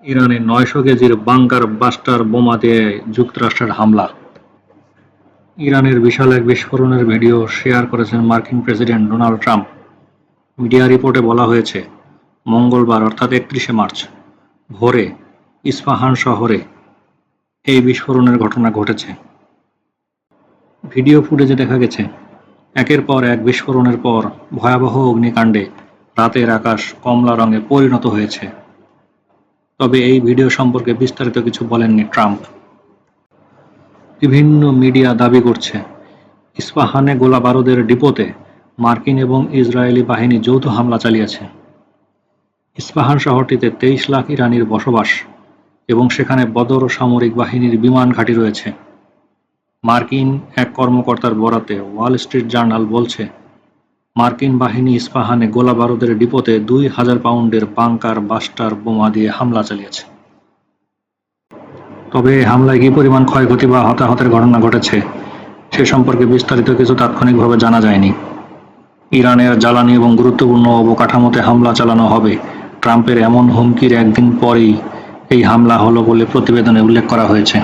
ইরানে ৯০০ কেজির bunker buster বোমা দিয়ে যুক্তরাষ্ট্রের হামলা। ইরানের বিশাল এক বিস্ফোরণের ভিডিও শেয়ার করেছেন মার্কিন প্রেসিডেন্ট ডোনাল্ড ট্রাম্প। মিডিয়া রিপোর্টে বলা হয়েছে, মঙ্গলবার অর্থাৎ ৩১শে মার্চ ভোরে ইস্পাহান শহরে এই বিস্ফোরণের ঘটনা ঘটেছে। ভিডিও ফুটেজে দেখা গেছে, একের পর এক বিস্ফোরণের পর ভয়াবহ অগ্নিকাণ্ডে রাতের আকাশ কমলা রঙে পরিণত হয়েছে। তবে এই ভিডিও সম্পর্কে বিস্তারিত কিছু বলেননি ট্রাম্প। বিভিন্ন মিডিয়া দাবি করছে, ইস্পাহানে গোলাবারুদের ডিপোতে মার্কিন এবং ইসরায়েলি বাহিনী যৌথ হামলা চালিয়েছে। ইস্পাহান শহরটিতে ২৩ লাখ ইরানির বসবাস এবং সেখানে বদর সামরিক বাহিনীর বিমান ঘাঁটি রয়েছে। মার্কিন এক কর্মকর্তার বরাতে ওয়াল স্ট্রিট জার্নাল বলছে, মার্কিন বাহিনী ইস্পাহানে গোলাবারুদের ডিপোতে ২,০০০ পাউন্ডের বাংকার বাস্টার বোমা দিয়ে হামলা চালিয়েছে। তবে এই হামলায় কী পরিমাণ ক্ষয়ক্ষতি বা হতাহতের ঘটনা ঘটেছে সে সম্পর্কে বিস্তারিত কিছু তাৎক্ষণিকভাবে জানা যায়নি। ইরানের জ্বালানি এবং গুরুত্বপূর্ণ অবকাঠামোতে হামলা চালানো হবে ট্রাম্পের এমন হুমকির একদিন পরেই এই হামলা হলো বলে প্রতিবেদনে উল্লেখ করা হয়েছে।